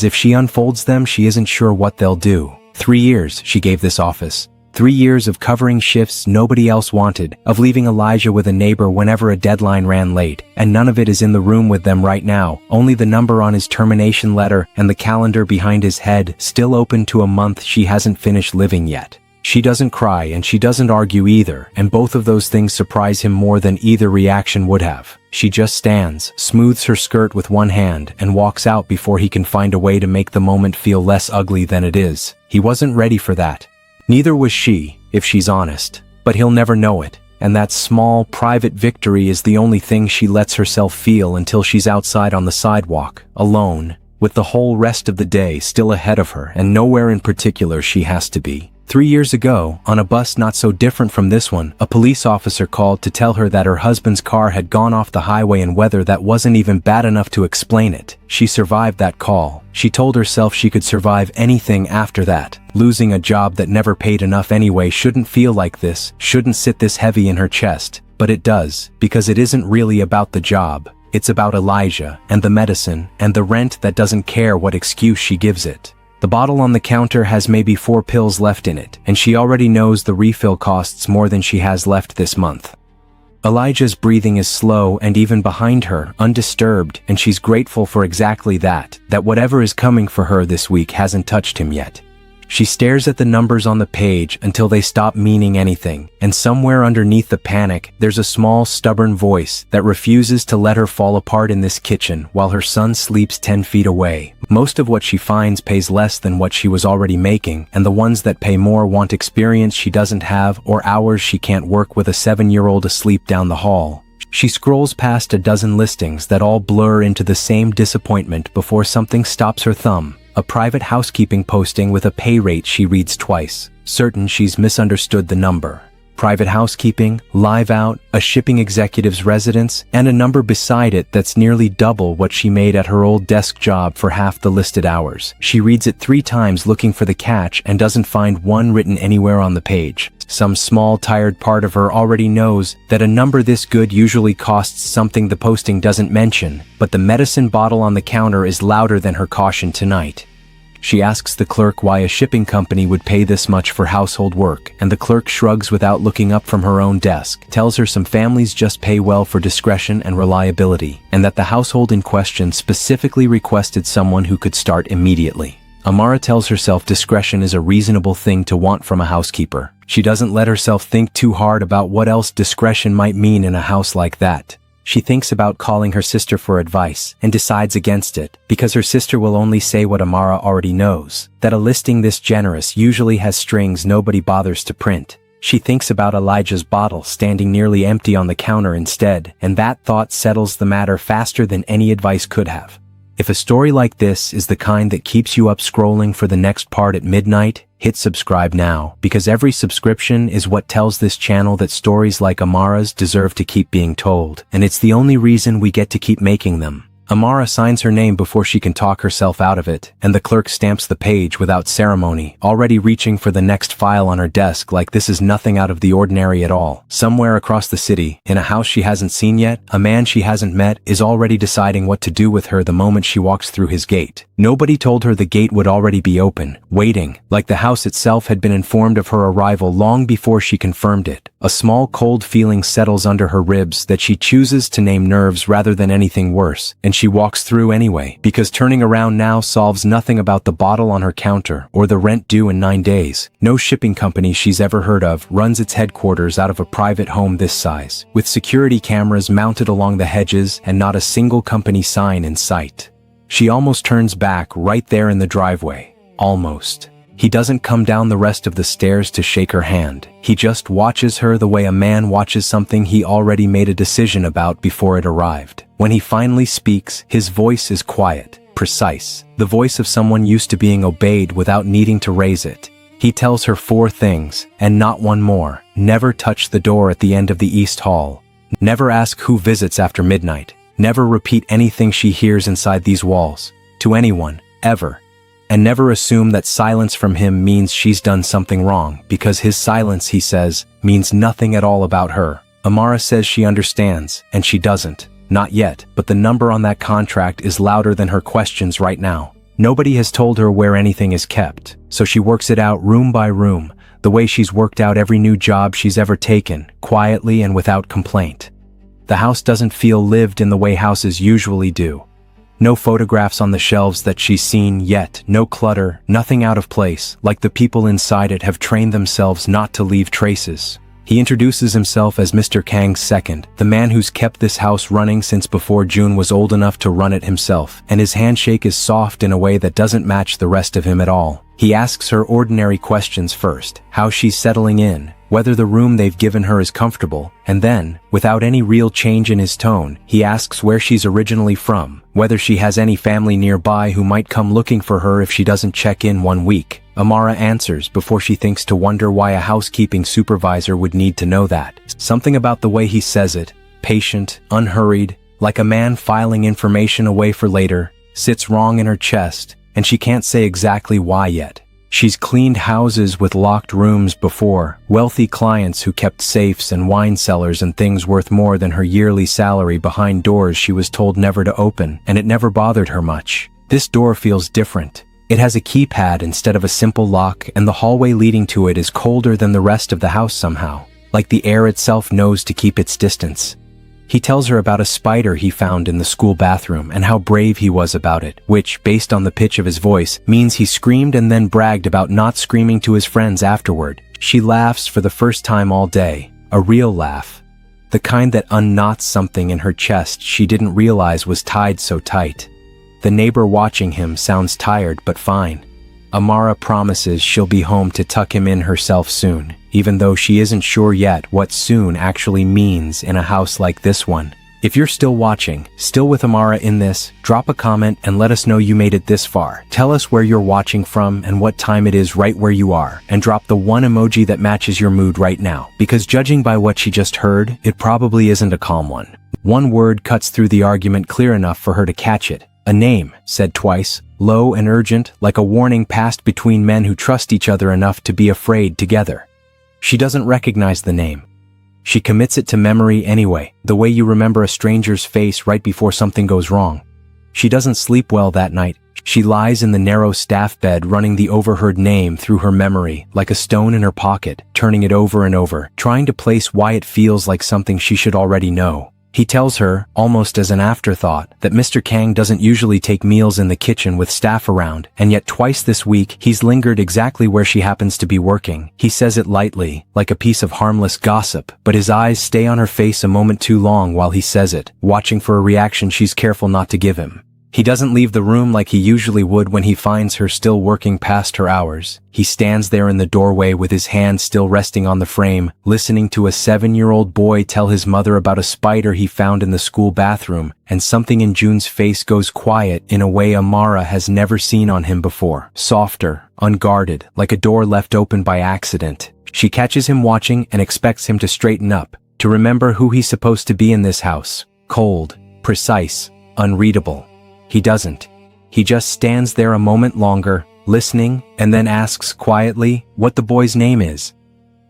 If she unfolds them, she isn't sure what they'll do. 3 years she gave this office. 3 years of covering shifts nobody else wanted, of leaving Elijah with a neighbor whenever a deadline ran late, and none of it is in the room with them right now, only the number on his termination letter and the calendar behind his head still open to a month she hasn't finished living yet. She doesn't cry and she doesn't argue either, and both of those things surprise him more than either reaction would have. She just stands, smooths her skirt with one hand, and walks out before he can find a way to make the moment feel less ugly than it is. He wasn't ready for that. Neither was she, if she's honest. But he'll never know it, and that small, private victory is the only thing she lets herself feel until she's outside on the sidewalk, alone, with the whole rest of the day still ahead of her and nowhere in particular she has to be. 3 years ago, on a bus not so different from this one, a police officer called to tell her that her husband's car had gone off the highway in weather that wasn't even bad enough to explain it. She survived that call. She told herself she could survive anything after that. Losing a job that never paid enough anyway shouldn't feel like this, shouldn't sit this heavy in her chest. But it does, because it isn't really about the job. It's about Elijah, and the medicine, and the rent that doesn't care what excuse she gives it. The bottle on the counter has maybe 4 pills left in it, and she already knows the refill costs more than she has left this month. Elijah's breathing is slow and even behind her, undisturbed, and she's grateful for exactly that whatever is coming for her this week hasn't touched him yet. She stares at the numbers on the page until they stop meaning anything, and somewhere underneath the panic, there's a small, stubborn voice that refuses to let her fall apart in this kitchen while her son sleeps 10 feet away. Most of what she finds pays less than what she was already making, and the ones that pay more want experience she doesn't have or hours she can't work with a 7-year-old asleep down the hall. She scrolls past a dozen listings that all blur into the same disappointment before something stops her thumb. A private housekeeping posting with a pay rate she reads twice, certain she's misunderstood the number. Private housekeeping, live out, a shipping executive's residence, and a number beside it that's nearly double what she made at her old desk job for half the listed hours. She reads it 3 times looking for the catch and doesn't find one written anywhere on the page. Some small, tired part of her already knows that a number this good usually costs something the posting doesn't mention, but the medicine bottle on the counter is louder than her caution tonight. She asks the clerk why a shipping company would pay this much for household work, and the clerk shrugs without looking up from her own desk, tells her some families just pay well for discretion and reliability, and that the household in question specifically requested someone who could start immediately. Amara tells herself discretion is a reasonable thing to want from a housekeeper. She doesn't let herself think too hard about what else discretion might mean in a house like that. She thinks about calling her sister for advice and decides against it because her sister will only say what Amara already knows, that a listing this generous usually has strings nobody bothers to print. She thinks about Elijah's bottle standing nearly empty on the counter instead, and that thought settles the matter faster than any advice could have. If a story like this is the kind that keeps you up scrolling for the next part at midnight, hit subscribe now, because every subscription is what tells this channel that stories like Amara's deserve to keep being told, and it's the only reason we get to keep making them. Amara signs her name before she can talk herself out of it, and the clerk stamps the page without ceremony, already reaching for the next file on her desk like this is nothing out of the ordinary at all. Somewhere across the city, in a house she hasn't seen yet, a man she hasn't met is already deciding what to do with her the moment she walks through his gate. Nobody told her the gate would already be open, waiting, like the house itself had been informed of her arrival long before she confirmed it. A small cold feeling settles under her ribs that she chooses to name nerves rather than anything worse, and she walks through anyway, because turning around now solves nothing about the bottle on her counter or the rent due in 9 days. No shipping company she's ever heard of runs its headquarters out of a private home this size, with security cameras mounted along the hedges and not a single company sign in sight. She almost turns back right there in the driveway. Almost. He doesn't come down the rest of the stairs to shake her hand. He just watches her the way a man watches something he already made a decision about before it arrived. When he finally speaks, his voice is quiet, precise, the voice of someone used to being obeyed without needing to raise it. He tells her 4 things, and not one more. Never touch the door at the end of the East Hall. Never ask who visits after midnight. Never repeat anything she hears inside these walls, to anyone, ever. And never assume that silence from him means she's done something wrong, because his silence, he says, means nothing at all about her. Amara says she understands, and she doesn't. Not yet, but the number on that contract is louder than her questions right now. Nobody has told her where anything is kept, so she works it out room by room, the way she's worked out every new job she's ever taken, quietly and without complaint. The house doesn't feel lived in the way houses usually do. No photographs on the shelves that she's seen yet, no clutter, nothing out of place, like the people inside it have trained themselves not to leave traces. He introduces himself as Mr. Kang's second, the man who's kept this house running since before Joon was old enough to run it himself, and his handshake is soft in a way that doesn't match the rest of him at all. He asks her ordinary questions first, how she's settling in, whether the room they've given her is comfortable, and then, without any real change in his tone, he asks where she's originally from, whether she has any family nearby who might come looking for her if she doesn't check in 1 week. Amara answers before she thinks to wonder why a housekeeping supervisor would need to know that. Something about the way he says it, patient, unhurried, like a man filing information away for later, sits wrong in her chest, and she can't say exactly why yet. She's cleaned houses with locked rooms before, wealthy clients who kept safes and wine cellars and things worth more than her yearly salary behind doors she was told never to open, and it never bothered her much. This door feels different. It has a keypad instead of a simple lock, and the hallway leading to it is colder than the rest of the house somehow, like the air itself knows to keep its distance. He tells her about a spider he found in the school bathroom and how brave he was about it, which, based on the pitch of his voice, means he screamed and then bragged about not screaming to his friends afterward. She laughs for the first time all day, a real laugh. The kind that unknots something in her chest she didn't realize was tied so tight. The neighbor watching him sounds tired but fine. Amara promises she'll be home to tuck him in herself soon, even though she isn't sure yet what soon actually means in a house like this one. If you're still watching, still with Amara in this, drop a comment and let us know you made it this far. Tell us where you're watching from and what time it is right where you are, and drop the one emoji that matches your mood right now, because judging by what she just heard, it probably isn't a calm one. One word cuts through the argument clear enough for her to catch it. A name, said twice, low and urgent, like a warning passed between men who trust each other enough to be afraid together. She doesn't recognize the name. She commits it to memory anyway, the way you remember a stranger's face right before something goes wrong. She doesn't sleep well that night. She lies in the narrow staff bed running the overheard name through her memory, like a stone in her pocket, turning it over and over, trying to place why it feels like something she should already know. He tells her, almost as an afterthought, that Mr. Kang doesn't usually take meals in the kitchen with staff around, and yet twice this week he's lingered exactly where she happens to be working. He says it lightly, like a piece of harmless gossip, but his eyes stay on her face a moment too long while he says it, watching for a reaction she's careful not to give him. He doesn't leave the room like he usually would when he finds her still working past her hours. He stands there in the doorway with his hand still resting on the frame, listening to a 7-year-old boy tell his mother about a spider he found in the school bathroom, and something in Joon's face goes quiet in a way Amara has never seen on him before. Softer, unguarded, like a door left open by accident. She catches him watching and expects him to straighten up, to remember who he's supposed to be in this house. Cold, precise, unreadable. He doesn't. He just stands there a moment longer, listening, and then asks quietly what the boy's name is.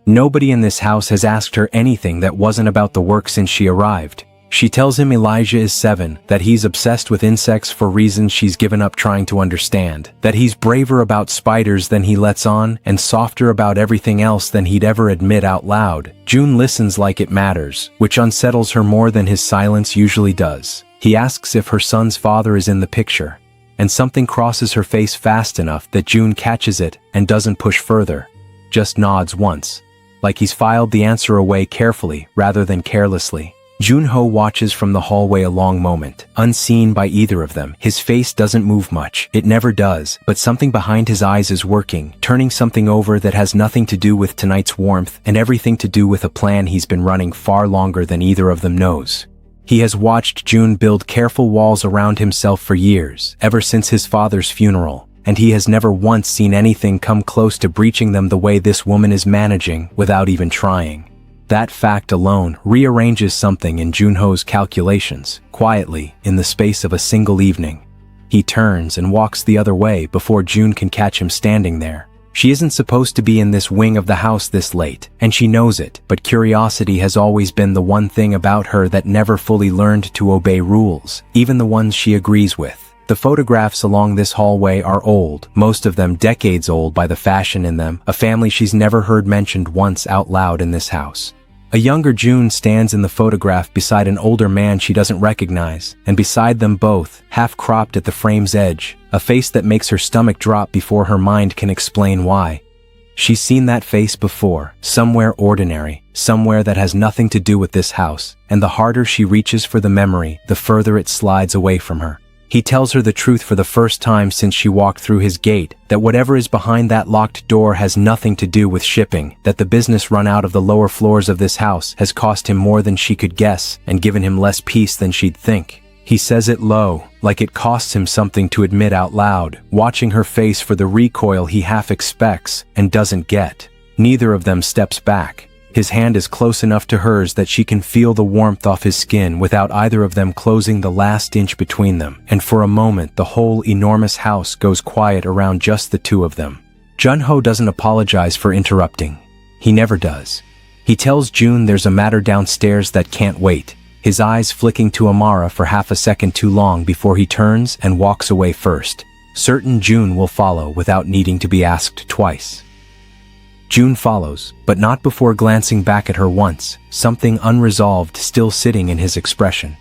Nobody in this house has asked her anything that wasn't about the work since she arrived. She tells him Elijah is 7, that he's obsessed with insects for reasons she's given up trying to understand, that he's braver about spiders than he lets on, and softer about everything else than he'd ever admit out loud. Joon listens like it matters, which unsettles her more than his silence usually does. He asks if her son's father is in the picture, and something crosses her face fast enough that Joon catches it and doesn't push further, just nods once, like he's filed the answer away carefully rather than carelessly. Joon-ho watches from the hallway a long moment, unseen by either of them. His face doesn't move much, it never does, but something behind his eyes is working, turning something over that has nothing to do with tonight's warmth and everything to do with a plan he's been running far longer than either of them knows. He has watched Joon build careful walls around himself for years, ever since his father's funeral, and he has never once seen anything come close to breaching them the way this woman is managing without even trying. That fact alone rearranges something in Joon-ho's calculations, quietly, in the space of a single evening. He turns and walks the other way before Joon can catch him standing there. She isn't supposed to be in this wing of the house this late, and she knows it, but curiosity has always been the one thing about her that never fully learned to obey rules, even the ones she agrees with. The photographs along this hallway are old, most of them decades old by the fashion in them, a family she's never heard mentioned once out loud in this house. A younger Joon stands in the photograph beside an older man she doesn't recognize, and beside them both, half-cropped at the frame's edge, a face that makes her stomach drop before her mind can explain why. She's seen that face before, somewhere ordinary, somewhere that has nothing to do with this house, and the harder she reaches for the memory, the further it slides away from her. He tells her the truth for the first time since she walked through his gate, that whatever is behind that locked door has nothing to do with shipping, that the business run out of the lower floors of this house has cost him more than she could guess and given him less peace than she'd think. He says it low, like it costs him something to admit out loud, watching her face for the recoil he half expects and doesn't get. Neither of them steps back. His hand is close enough to hers that she can feel the warmth off his skin without either of them closing the last inch between them, and for a moment the whole enormous house goes quiet around just the two of them. Jun-ho doesn't apologize for interrupting. He never does. He tells June there's a matter downstairs that can't wait, his eyes flicking to Amara for half a second too long before he turns and walks away first, certain June will follow without needing to be asked twice. June follows, but not before glancing back at her once, something unresolved still sitting in his expression.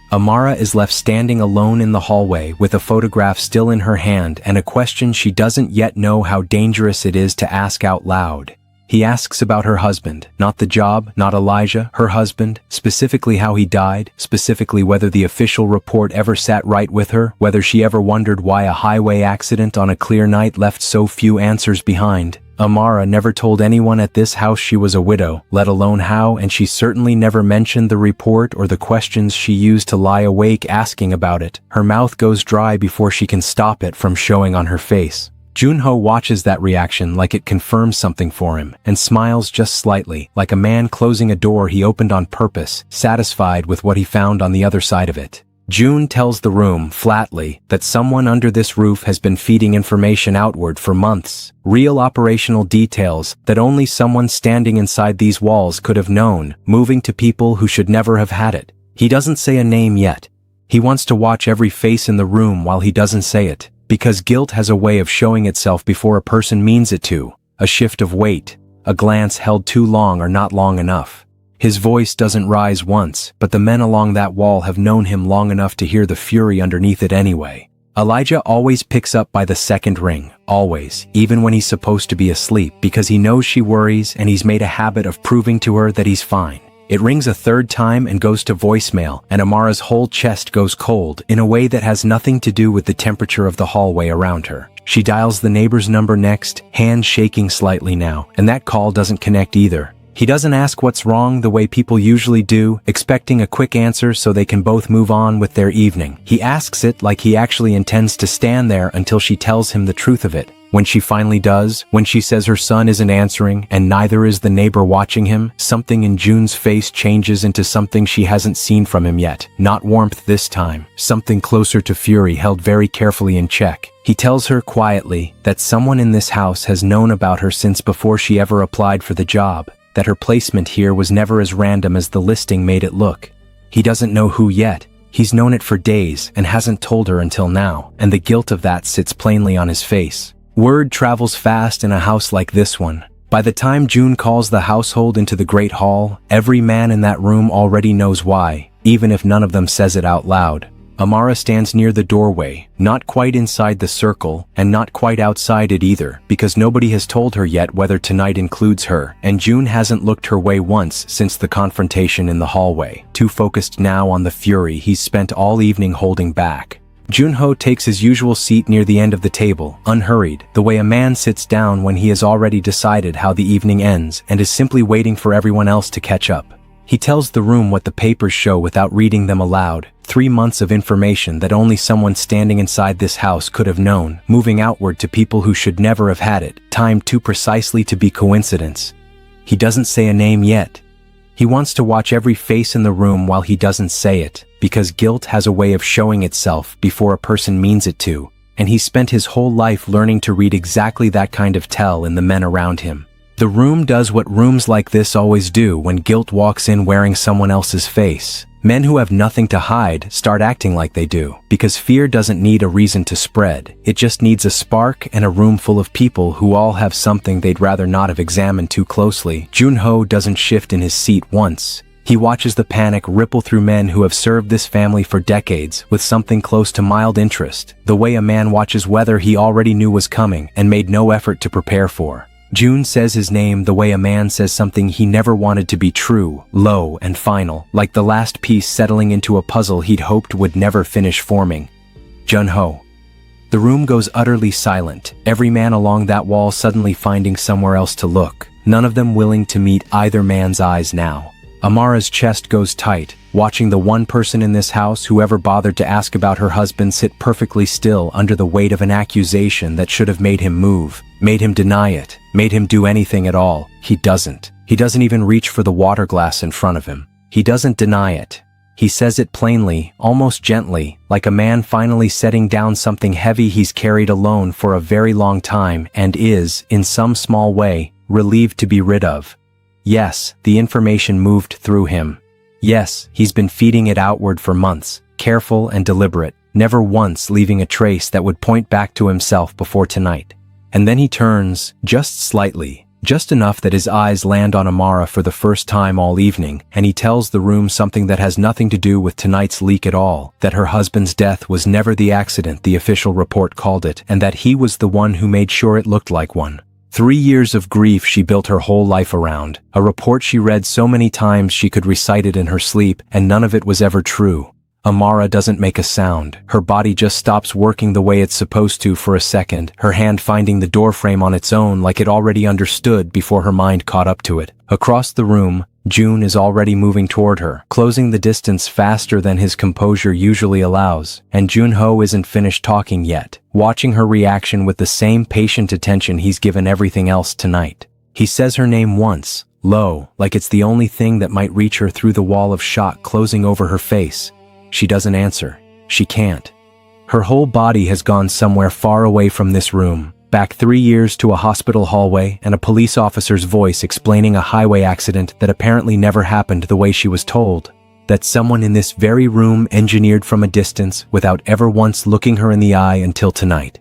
Amara is left standing alone in the hallway with a photograph still in her hand and a question she doesn't yet know how dangerous it is to ask out loud. He asks about her husband, not the job, not Elijah, her husband, specifically how he died, specifically whether the official report ever sat right with her, whether she ever wondered why a highway accident on a clear night left so few answers behind. Amara never told anyone at this house she was a widow, let alone how, and she certainly never mentioned the report or the questions she used to lie awake asking about it. Her mouth goes dry before she can stop it from showing on her face. Jun-ho watches that reaction like it confirms something for him, and smiles just slightly, like a man closing a door he opened on purpose, satisfied with what he found on the other side of it. June tells the room, flatly, that someone under this roof has been feeding information outward for months, real operational details that only someone standing inside these walls could have known, moving to people who should never have had it. He doesn't say a name yet. He wants to watch every face in the room while he doesn't say it, because guilt has a way of showing itself before a person means it to, a shift of weight, a glance held too long or not long enough. His voice doesn't rise once, but the men along that wall have known him long enough to hear the fury underneath it anyway. Elijah always picks up by the second ring, always, even when he's supposed to be asleep, because he knows she worries and he's made a habit of proving to her that he's fine. It rings a third time and goes to voicemail, and Amara's whole chest goes cold in a way that has nothing to do with the temperature of the hallway around her. She dials the neighbor's number next, hands shaking slightly now, and that call doesn't connect either. He doesn't ask what's wrong the way people usually do, expecting a quick answer so they can both move on with their evening. He asks it like he actually intends to stand there until she tells him the truth of it. When she finally does, when she says her son isn't answering and neither is the neighbor watching him, something in June's face changes into something she hasn't seen from him yet. Not warmth this time, something closer to fury held very carefully in check. He tells her quietly that someone in this house has known about her since before she ever applied for the job, that her placement here was never as random as the listing made it look. He doesn't know who yet. He's known it for days and hasn't told her until now, and the guilt of that sits plainly on his face. Word travels fast in a house like this one. By the time June calls the household into the Great Hall, every man in that room already knows why, even if none of them says it out loud. Amara stands near the doorway, not quite inside the circle, and not quite outside it either, because nobody has told her yet whether tonight includes her, and June hasn't looked her way once since the confrontation in the hallway, too focused now on the fury he's spent all evening holding back. Jun-ho takes his usual seat near the end of the table, unhurried, the way a man sits down when he has already decided how the evening ends and is simply waiting for everyone else to catch up. He tells the room what the papers show without reading them aloud, 3 months of information that only someone standing inside this house could have known, moving outward to people who should never have had it, timed too precisely to be coincidence. He doesn't say a name yet. He wants to watch every face in the room while he doesn't say it, because guilt has a way of showing itself before a person means it to, and he spent his whole life learning to read exactly that kind of tell in the men around him. The room does what rooms like this always do when guilt walks in wearing someone else's face. Men who have nothing to hide start acting like they do, because fear doesn't need a reason to spread. It just needs a spark and a room full of people who all have something they'd rather not have examined too closely. Joon-ho doesn't shift in his seat once. He watches the panic ripple through men who have served this family for decades with something close to mild interest, the way a man watches weather he already knew was coming and made no effort to prepare for. Joon says his name the way a man says something he never wanted to be true, low and final, like the last piece settling into a puzzle he'd hoped would never finish forming. Joon-ho. The room goes utterly silent, every man along that wall suddenly finding somewhere else to look, none of them willing to meet either man's eyes now. Amara's chest goes tight, watching the one person in this house who ever bothered to ask about her husband sit perfectly still under the weight of an accusation that should have made him move, made him deny it, made him do anything at all. He doesn't. He doesn't even reach for the water glass in front of him. He doesn't deny it. He says it plainly, almost gently, like a man finally setting down something heavy he's carried alone for a very long time and is, in some small way, relieved to be rid of. Yes, the information moved through him. Yes, he's been feeding it outward for months, careful and deliberate, never once leaving a trace that would point back to himself before tonight. And then he turns, just slightly, just enough that his eyes land on Amara for the first time all evening, and he tells the room something that has nothing to do with tonight's leak at all, that her husband's death was never the accident the official report called it, and that he was the one who made sure it looked like one. 3 years of grief she built her whole life around, a report she read so many times she could recite it in her sleep, and none of it was ever true. Amara doesn't make a sound. Her body just stops working the way it's supposed to for a second, her hand finding the doorframe on its own like it already understood before her mind caught up to it. Across the room, Joon is already moving toward her, closing the distance faster than his composure usually allows, and Joon-ho isn't finished talking yet, watching her reaction with the same patient attention he's given everything else tonight. He says her name once, low, like it's the only thing that might reach her through the wall of shock closing over her face. She doesn't answer. She can't. Her whole body has gone somewhere far away from this room, back 3 years to a hospital hallway and a police officer's voice explaining a highway accident that apparently never happened the way she was told, that someone in this very room engineered from a distance without ever once looking her in the eye until tonight.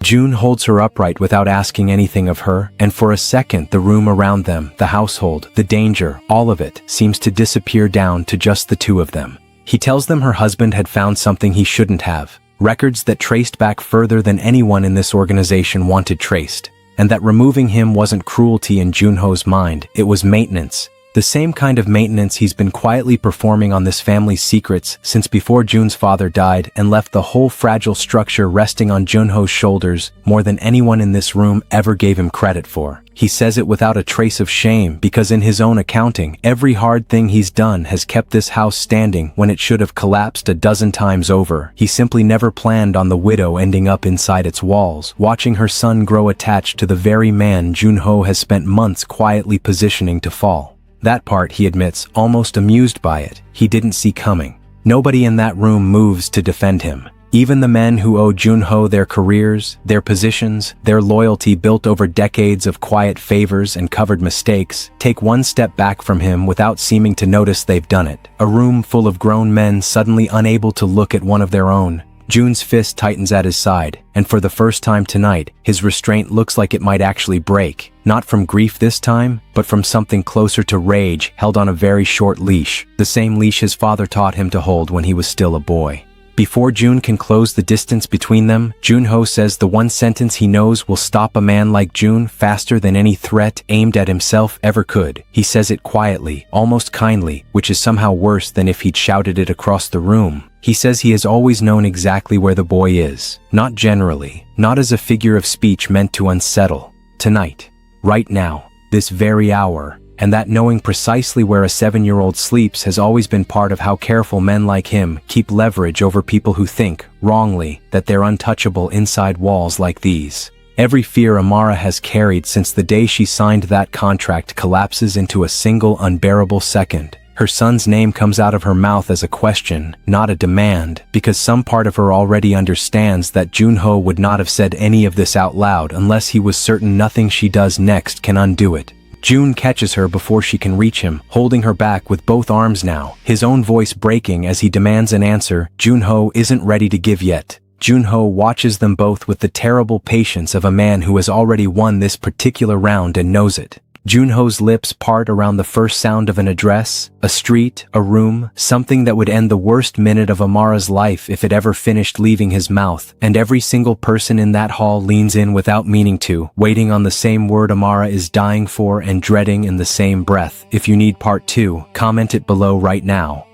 Joon holds her upright without asking anything of her, and for a second the room around them, the household, the danger, all of it, seems to disappear down to just the two of them. He tells them her husband had found something he shouldn't have, records that traced back further than anyone in this organization wanted traced, and that removing him wasn't cruelty in Joon-ho's mind, it was maintenance. The same kind of maintenance he's been quietly performing on this family's secrets since before Joon's father died and left the whole fragile structure resting on Joon-ho's shoulders more than anyone in this room ever gave him credit for. He says it without a trace of shame because in his own accounting, every hard thing he's done has kept this house standing when it should have collapsed a dozen times over. He simply never planned on the widow ending up inside its walls, watching her son grow attached to the very man Joon-ho has spent months quietly positioning to fall. That part, he admits, almost amused by it, he didn't see coming. Nobody in that room moves to defend him. Even the men who owe Joon-ho their careers, their positions, their loyalty built over decades of quiet favors and covered mistakes, take one step back from him without seeming to notice they've done it. A room full of grown men suddenly unable to look at one of their own. Joon's fist tightens at his side, and for the first time tonight, his restraint looks like it might actually break. Not from grief this time, but from something closer to rage held on a very short leash, the same leash his father taught him to hold when he was still a boy. Before Joon can close the distance between them, Joon-ho says the one sentence he knows will stop a man like Joon faster than any threat aimed at himself ever could. He says it quietly, almost kindly, which is somehow worse than if he'd shouted it across the room. He says he has always known exactly where the boy is. Not generally, not as a figure of speech meant to unsettle. Tonight. Right now. This very hour. And that knowing precisely where a 7-year-old sleeps has always been part of how careful men like him keep leverage over people who think, wrongly, that they're untouchable inside walls like these. Every fear Amara has carried since the day she signed that contract collapses into a single unbearable second. Her son's name comes out of her mouth as a question, not a demand, because some part of her already understands that Joon-ho would not have said any of this out loud unless he was certain nothing she does next can undo it. Joon catches her before she can reach him, holding her back with both arms now, his own voice breaking as he demands an answer Junho isn't ready to give yet. Junho watches them both with the terrible patience of a man who has already won this particular round and knows it. Junho's lips part around the first sound of an address, a street, a room, something that would end the worst minute of Amara's life if it ever finished leaving his mouth, and every single person in that hall leans in without meaning to, waiting on the same word Amara is dying for and dreading in the same breath. If you need part 2, comment it below right now.